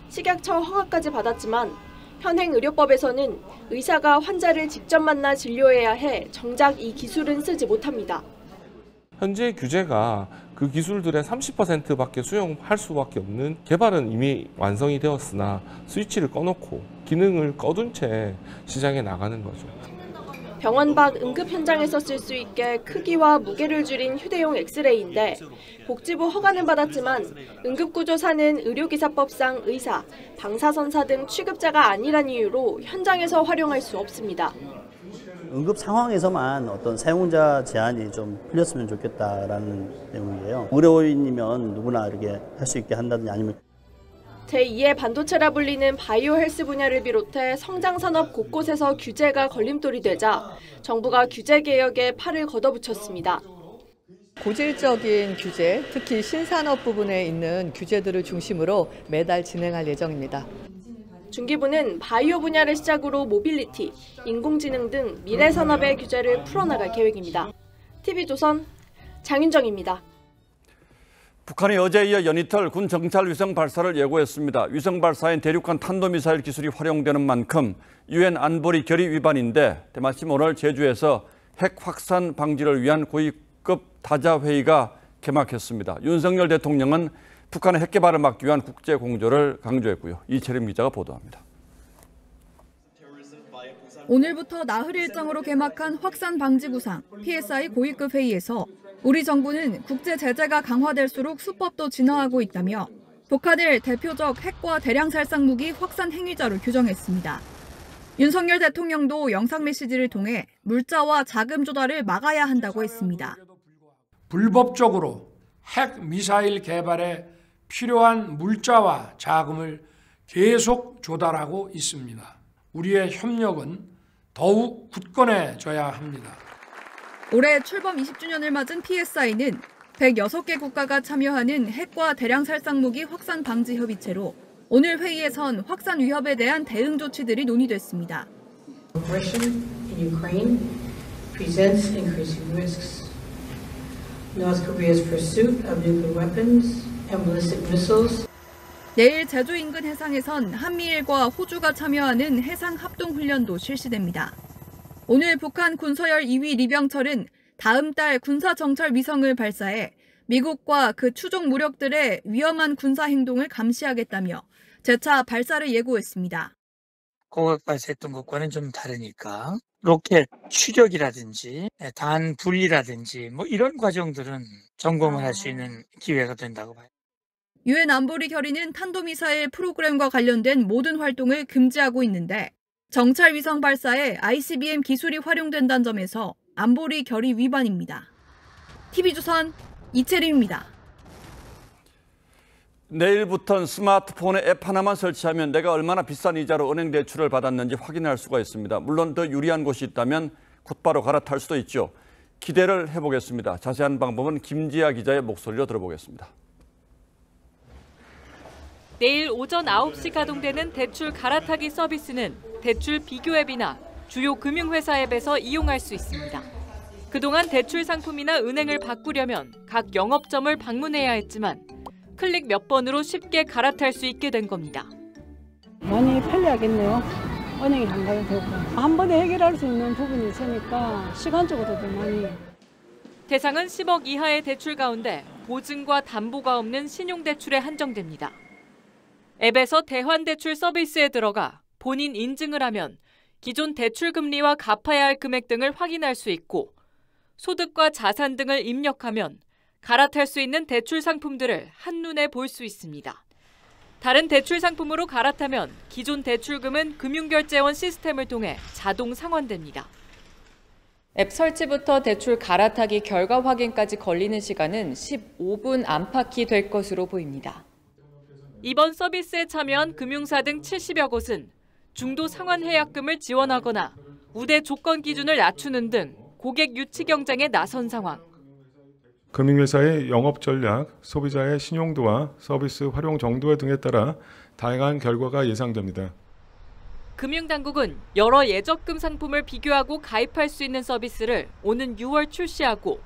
식약처 허가까지 받았지만 현행 의료법에서는 의사가 환자를 직접 만나 진료해야 해 정작 이 기술은 쓰지 못합니다. 현재 규제가 그 기술들의 30%밖에 수용할 수밖에 없는 개발은 이미 완성이 되었으나 스위치를 꺼놓고 기능을 꺼둔 채 시장에 나가는 거죠. 병원 밖 응급 현장에서 쓸 수 있게 크기와 무게를 줄인 휴대용 엑스레이인데 복지부 허가는 받았지만 응급구조사는 의료기사법상 의사, 방사선사 등 취급자가 아니란 이유로 현장에서 활용할 수 없습니다. 응급 상황에서만 어떤 사용자 제한이 좀 풀렸으면 좋겠다라는 내용이에요. 의료인이면 누구나 이렇게 할 수 있게 한다든지 아니면 제2의 반도체라 불리는 바이오 헬스 분야를 비롯해 성장 산업 곳곳에서 규제가 걸림돌이 되자 정부가 규제 개혁에 팔을 걷어붙였습니다. 고질적인 규제, 특히 신산업 부분에 있는 규제들을 중심으로 매달 진행할 예정입니다. 중기부는 바이오 분야를 시작으로 모빌리티, 인공지능 등 미래 산업의 규제를 풀어나갈 계획입니다. TV조선 장윤정입니다. 북한이 어제에 이어 연이틀 군 정찰 위성 발사를 예고했습니다. 위성 발사엔 대륙간 탄도미사일 기술이 활용되는 만큼 유엔 안보리 결의 위반인데 마침 오늘 제주에서 핵 확산 방지를 위한 고위급 다자 회의가 개막했습니다. 윤석열 대통령은 북한의 핵 개발을 막기 위한 국제 공조를 강조했고요. 이채림 기자가 보도합니다. 오늘부터 나흘 일정으로 개막한 확산 방지 구상 PSI 고위급 회의에서 우리 정부는 국제 제재가 강화될수록 수법도 진화하고 있다며 북한을 대표적 핵과 대량 살상 무기 확산 행위자로 규정했습니다. 윤석열 대통령도 영상 메시지를 통해 물자와 자금 조달을 막아야 한다고 했습니다. 불법적으로 핵 미사일 개발에 필요한 물자와 자금을 계속 조달하고 있습니다. 우리의 협력은 더욱 굳건해져야 합니다. 올해 출범 20주년을 맞은 PSI는 106개 국가가 참여하는 핵과 대량 살상 무기 확산 방지 협의체로 오늘 회의에선 확산 위협에 대한 대응 조치들이 논의됐습니다. Aggression in Ukraine presents increasing risks. North Korea's pursuit of nuclear weapons and ballistic missiles. 내일 제주 인근 해상에선 한미일과 호주가 참여하는 해상 합동 훈련도 실시됩니다. 오늘 북한 군서열 2위 리병철은 다음 달 군사 정찰 위성을 발사해 미국과 그 추종 무력들의 위험한 군사 행동을 감시하겠다며 재차 발사를 예고했습니다. 고각 발사했던 것과는 좀 다르니까 로켓 추적이라든지 단 분리라든지 뭐 이런 과정들은 점검을 할 수 있는 기회가 된다고 봐요. 유엔 안보리 결의는 탄도미사일 프로그램과 관련된 모든 활동을 금지하고 있는데 정찰 위성 발사에 ICBM 기술이 활용된다는 점에서 안보리 결의 위반입니다. TV조선 이채림입니다. 내일부터는 스마트폰에 앱 하나만 설치하면 내가 얼마나 비싼 이자로 은행 대출을 받았는지 확인할 수가 있습니다. 물론 더 유리한 곳이 있다면 곧바로 갈아탈 수도 있죠. 기대를 해보겠습니다. 자세한 방법은 김지아 기자의 목소리로 들어보겠습니다. 내일 오전 9시 가동되는 대출 갈아타기 서비스는 대출 비교 앱이나 주요 금융회사 앱에서 이용할 수 있습니다. 그동안 대출 상품이나 은행을 바꾸려면 각 영업점을 방문해야 했지만 클릭 몇 번으로 쉽게 갈아탈 수 있게 된 겁니다. 많이 편리하겠네요. 은행에 안 가도 되고. 한 번에 해결할 수 있는 부분이 있으니까 시간적으로도 많이. 대상은 10억 이하의 대출 가운데 보증과 담보가 없는 신용대출에 한정됩니다. 앱에서 대환대출 서비스에 들어가 본인 인증을 하면 기존 대출 금리와 갚아야 할 금액 등을 확인할 수 있고 소득과 자산 등을 입력하면 갈아탈 수 있는 대출 상품들을 한눈에 볼 수 있습니다. 다른 대출 상품으로 갈아타면 기존 대출금은 금융결제원 시스템을 통해 자동 상환됩니다. 앱 설치부터 대출 갈아타기 결과 확인까지 걸리는 시간은 15분 안팎이 될 것으로 보입니다. 이번 서비스에 참여한 금융사 등 70여 곳은 중도 상환 해약금을 지원하거나 우대 조건 기준을 낮추는 등 고객 유치 경쟁에 나선 상황. 금융회사의 영업 전략, 소비자의 신용도와 서비스 활용 정도 등에 따라 다양한 결과가 예상됩니다. 금융당국은 여러 예적금 상품을 비교하고 가입할 수 있는 서비스를 오는 6월 출시하고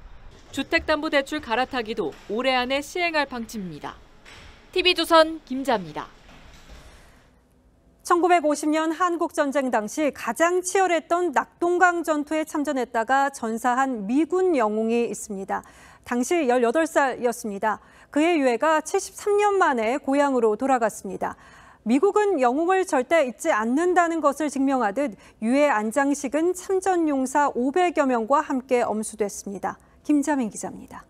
주택담보대출 갈아타기도 올해 안에 시행할 방침입니다. TV조선 김자입니다. 1950년 한국전쟁 당시 가장 치열했던 낙동강 전투에 참전했다가 전사한 미군 영웅이 있습니다. 당시 18살이었습니다. 그의 유해가 73년 만에 고향으로 돌아갔습니다. 미국은 영웅을 절대 잊지 않는다는 것을 증명하듯 유해 안장식은 참전용사 500여 명과 함께 엄수됐습니다. 김자민 기자입니다.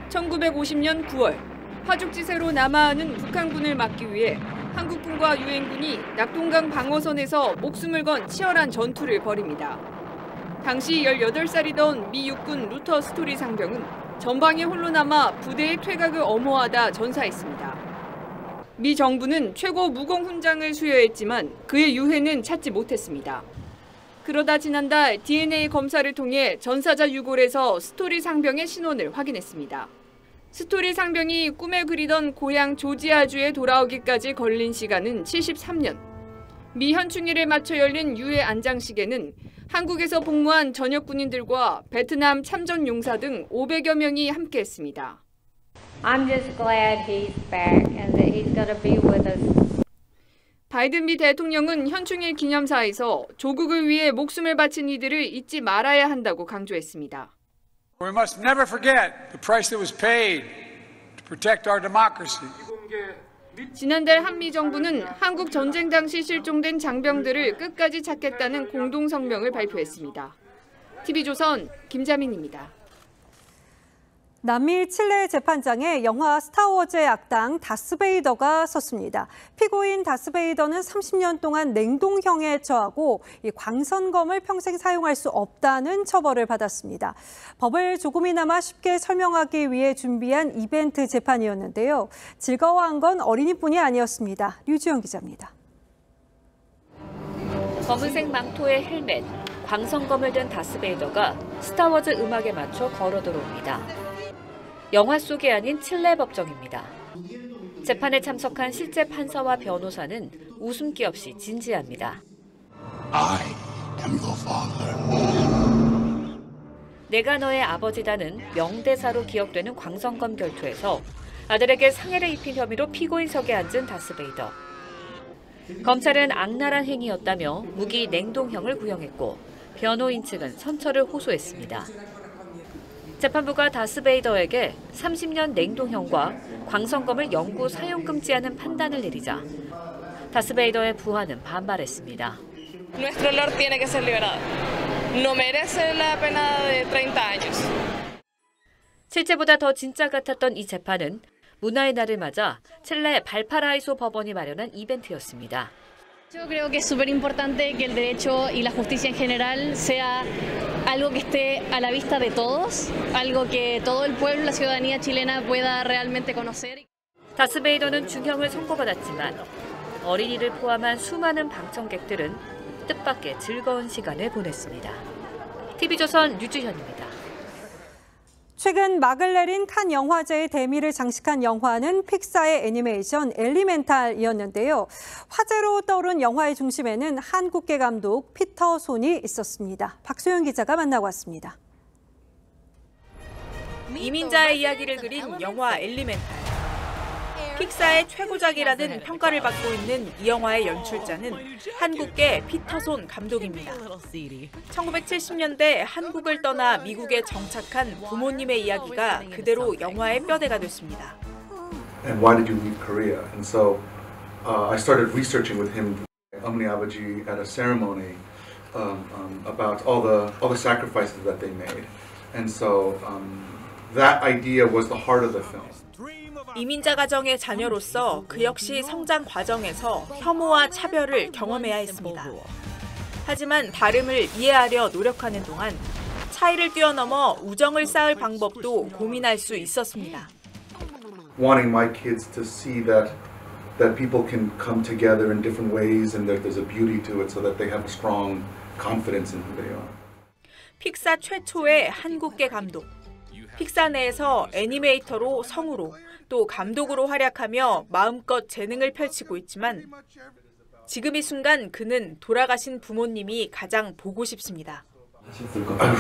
1950년 9월 화죽지세로 남하하는 북한군을 막기 위해 한국군과 유엔군이 낙동강 방어선에서 목숨을 건 치열한 전투를 벌입니다. 당시 18살이던 미 육군 루터 스토리 상병은 전방에 홀로 남아 부대의 퇴각을 엄호하다 전사했습니다. 미 정부는 최고 무공 훈장을 수여했지만 그의 유해는 찾지 못했습니다. 그러다 지난달 DNA 검사를 통해 전사자 유골에서 스토리 상병의 신원을 확인했습니다. 스토리 상병이 꿈에 그리던 고향 조지아주에 돌아오기까지 걸린 시간은 73년. 미 현충일에 맞춰 열린 유해 안장식에는 한국에서 복무한 전역 군인들과 베트남 참전 용사 등 500여 명이 함께했습니다. I'm just glad he's back and that he's going to be with us. 바이든 미 대통령은 현충일 기념사에서 조국을 위해 목숨을 바친 이들을 잊지 말아야 한다고 강조했습니다. We must never forget the price that was paid to protect our democracy. 지난달 한미 정부는 한국 전쟁 당시 실종된 장병들을 끝까지 찾겠다는 공동 성명을 발표했습니다. TV조선 김자민입니다. 남미 칠레 재판장에 영화 스타워즈의 악당 다스베이더가 섰습니다. 피고인 다스베이더는 30년 동안 냉동형에 처하고 이 광선검을 평생 사용할 수 없다는 처벌을 받았습니다. 법을 조금이나마 쉽게 설명하기 위해 준비한 이벤트 재판이었는데요. 즐거워한 건 어린이뿐이 아니었습니다. 류지영 기자입니다. 검은색 망토에 헬멧, 광선검을 든 다스베이더가 스타워즈 음악에 맞춰 걸어 들어옵니다. 영화 속이 아닌 칠레 법정입니다. 재판에 참석한 실제 판사와 변호사는 웃음기 없이 진지합니다. I am your father. 내가 너의 아버지다는 명대사로 기억되는 광선검 결투에서 아들에게 상해를 입힌 혐의로 피고인석에 앉은 다스베이더. 검찰은 악랄한 행위였다며 무기 냉동형을 구형했고 변호인 측은 선처를 호소했습니다. 재판부가 다스베이더에게 30년 냉동형과 광선검을 영구 사용 금지하는 판단을 내리자 다스베이더의 부하는 반발했습니다. Nuestro Lord tiene que ser liberado. No merece la pena de 30 años. 실제보다 더 진짜 같았던 이 재판은 문화의 날을 맞아 칠레 발파라이소 법원이 마련한 이벤트였습니다. Yo creo que es súper importante que el derecho y la justicia en general sea algo que esté a la vista de todos, algo que todo el pueblo, la ciudadanía chilena pueda realmente conocer. 다스베이더는 중형을 선고받았지만 어린이를 포함한 수많은 방청객들은 뜻밖의 즐거운 시간을 보냈습니다. TV조선 류주현입니다. 최근 막을 내린 칸 영화제의 대미를 장식한 영화는 픽사의 애니메이션 엘리멘탈이었는데요. 화제로 떠오른 영화의 중심에는 한국계 감독 피터 손이 있었습니다. 박소영 기자가 만나고 왔습니다. 이민자의 이야기를 그린 영화 엘리멘탈. 픽사의 최고작이라는 평가를 받고 있는 이 영화의 연출자는 한국계 피터손 감독입니다. 1970년대 한국을 떠나 미국에 정착한 부모님의 이야기가 그대로 영화의 뼈대가 됐습니다. And why did you leave Korea? And so I started researching with him 어머니 아버지 at a ceremony about all the sacrifices that they made. And so that idea was the heart of the film. 이민자 가정의 자녀로서 그 역시 성장 과정에서 혐오와 차별을 경험해야 했습니다. 하지만 다름을 이해하려 노력하는 동안 차이를 뛰어넘어 우정을 쌓을 방법도 고민할 수 있었습니다. Wanting my kids to see that people can come together in different ways and that there's a beauty to it so that they have a strong confidence in who they are. 픽사 최초의 한국계 감독. 픽사 내에서 애니메이터로 성우로 또 감독으로 활약하며 마음껏 재능을 펼치고 있지만 지금 이 순간 그는 돌아가신 부모님이 가장 보고 싶습니다. I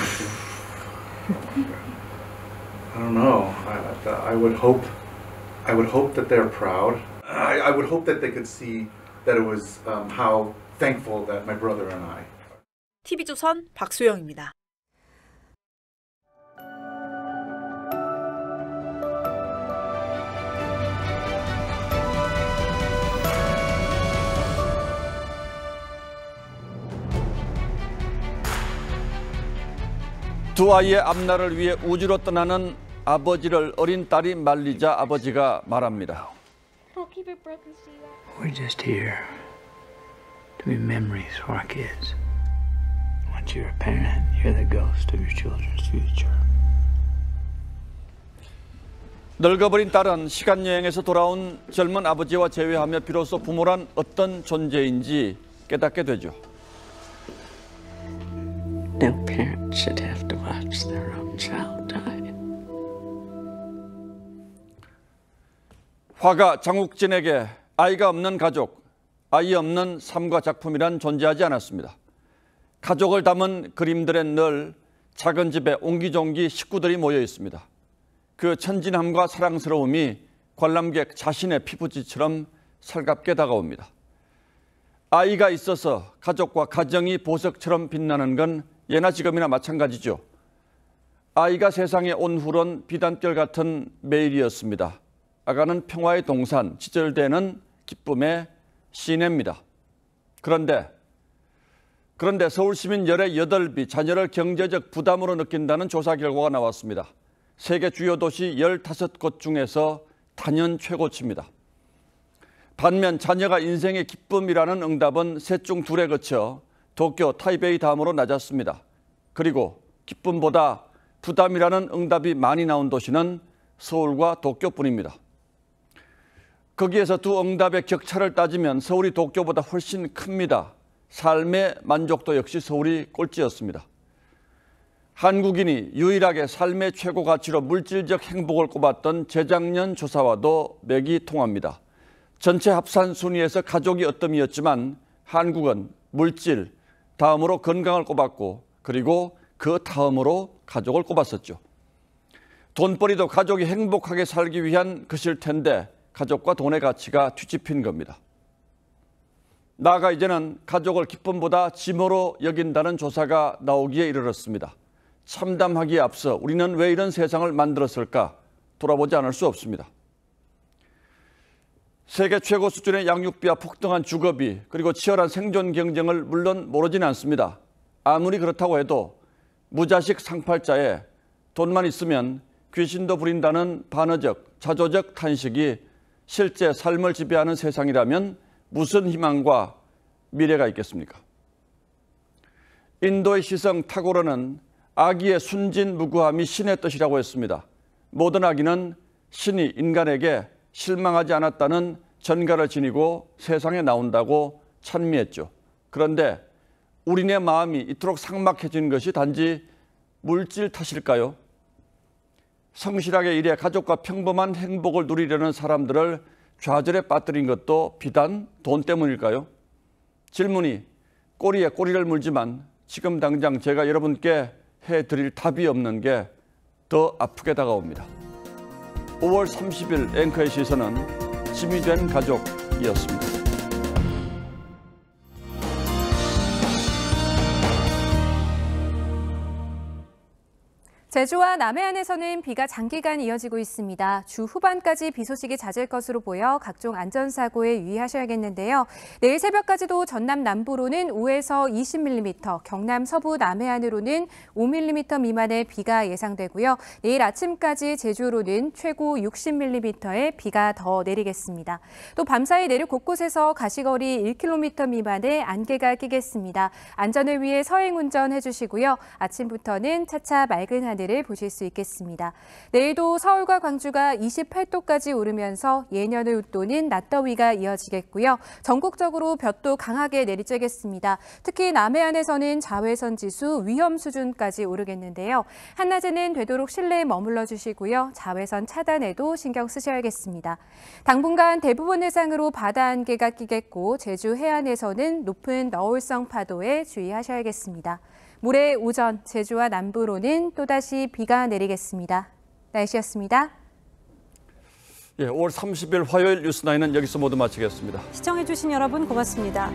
don't know. I would hope that they're proud. I would hope that they could see that it was how thankful that my brother and I. TV조선 박소영입니다. 두 아이의 앞날을 위해 우주로 떠나는 아버지를 어린 딸이 말리자 아버지가 말합니다. We're just here to be memories for our kids. Once you're a parent, you're the ghost of your children's future. 늙어버린 딸은 시간 여행에서 돌아온 젊은 아버지와 재회하며 비로소 부모란 어떤 존재인지 깨닫게 되죠. No parent should have to watch their own child die. 화가 장욱진에게 아이가 없는 가족, 아이 없는 삶과 작품이란 존재하지 않았습니다. 가족을 담은 그림들엔 늘 작은 집에 옹기종기 식구들이 모여 있습니다. 그 천진함과 사랑스러움이 관람객 자신의 피부지처럼 살갑게 다가옵니다. 아이가 있어서 가족과 가정이 보석처럼 빛나는 건 예나 지금이나 마찬가지죠. 아이가 세상에 온 후론 비단결 같은 매일이었습니다. 아가는 평화의 동산, 지절되는 기쁨의 시내입니다. 그런데 서울시민 열의 8비 자녀를 경제적 부담으로 느낀다는 조사 결과가 나왔습니다. 세계 주요 도시 15곳 중에서 단연 최고치입니다. 반면 자녀가 인생의 기쁨이라는 응답은 셋 중 2에 그쳐 도쿄, 타이베이 다음으로 낮았습니다. 그리고 기쁨보다 부담이라는 응답이 많이 나온 도시는 서울과 도쿄뿐입니다. 거기에서 두 응답의 격차를 따지면 서울이 도쿄보다 훨씬 큽니다. 삶의 만족도 역시 서울이 꼴찌였습니다. 한국인이 유일하게 삶의 최고 가치로 물질적 행복을 꼽았던 재작년 조사와도 맥이 통합니다. 전체 합산 순위에서 가족이 어뜸이었지만 한국은 물질, 다음으로 건강을 꼽았고 그리고 그 다음으로 가족을 꼽았었죠. 돈벌이도 가족이 행복하게 살기 위한 것일 텐데 가족과 돈의 가치가 뒤집힌 겁니다. 나아가 이제는 가족을 기쁨보다 짐으로 여긴다는 조사가 나오기에 이르렀습니다. 참담하기에 앞서 우리는 왜 이런 세상을 만들었을까 돌아보지 않을 수 없습니다. 세계 최고 수준의 양육비와 폭등한 주거비 그리고 치열한 생존 경쟁을 물론 모르지는 않습니다. 아무리 그렇다고 해도 무자식 상팔자에 돈만 있으면 귀신도 부린다는 반어적, 자조적 탄식이 실제 삶을 지배하는 세상이라면 무슨 희망과 미래가 있겠습니까? 인도의 시성 타고르는 아기의 순진무구함이 신의 뜻이라고 했습니다. 모든 아기는 신이 인간에게 실망하지 않았다는 전가를 지니고 세상에 나온다고 찬미했죠. 그런데 우리네 마음이 이토록 삭막해진 것이 단지 물질 탓일까요? 성실하게 일해 가족과 평범한 행복을 누리려는 사람들을 좌절에 빠뜨린 것도 비단 돈 때문일까요? 질문이 꼬리에 꼬리를 물지만 지금 당장 제가 여러분께 해드릴 답이 없는 게 더 아프게 다가옵니다. 5월 30일 앵커의 시선은 짐이 된 가족이었습니다. 제주와 남해안에서는 비가 장기간 이어지고 있습니다. 주 후반까지 비 소식이 잦을 것으로 보여 각종 안전사고에 유의하셔야겠는데요. 내일 새벽까지도 전남 남부로는 5에서 20mm, 경남 서부 남해안으로는 5mm 미만의 비가 예상되고요. 내일 아침까지 제주로는 최고 60mm의 비가 더 내리겠습니다. 또 밤사이 내륙 곳곳에서 가시거리 1km 미만의 안개가 끼겠습니다. 안전을 위해 서행 운전해 주시고요. 아침부터는 차차 맑은 하늘 을 보실 수 있겠습니다. 내일도 서울과 광주가 28도까지 오르면서 예년을 웃도는 낮더위가 이어지겠고요. 전국적으로 볕도 강하게 내리쬐겠습니다. 특히 남해안에서는 자외선 지수 위험 수준까지 오르겠는데요. 한낮에는 되도록 실내에 머물러 주시고요. 자외선 차단에도 신경 쓰셔야겠습니다. 당분간 대부분 해상으로 바다 안개가 끼겠고 제주 해안에서는 높은 너울성 파도에 주의하셔야겠습니다. 모레 오전 제주와 남부로는 또다시 비가 내리겠습니다. 날씨였습니다. 예, 5월 30일 화요일 뉴스9는 여기서 모두 마치겠습니다. 시청해주신 여러분 고맙습니다.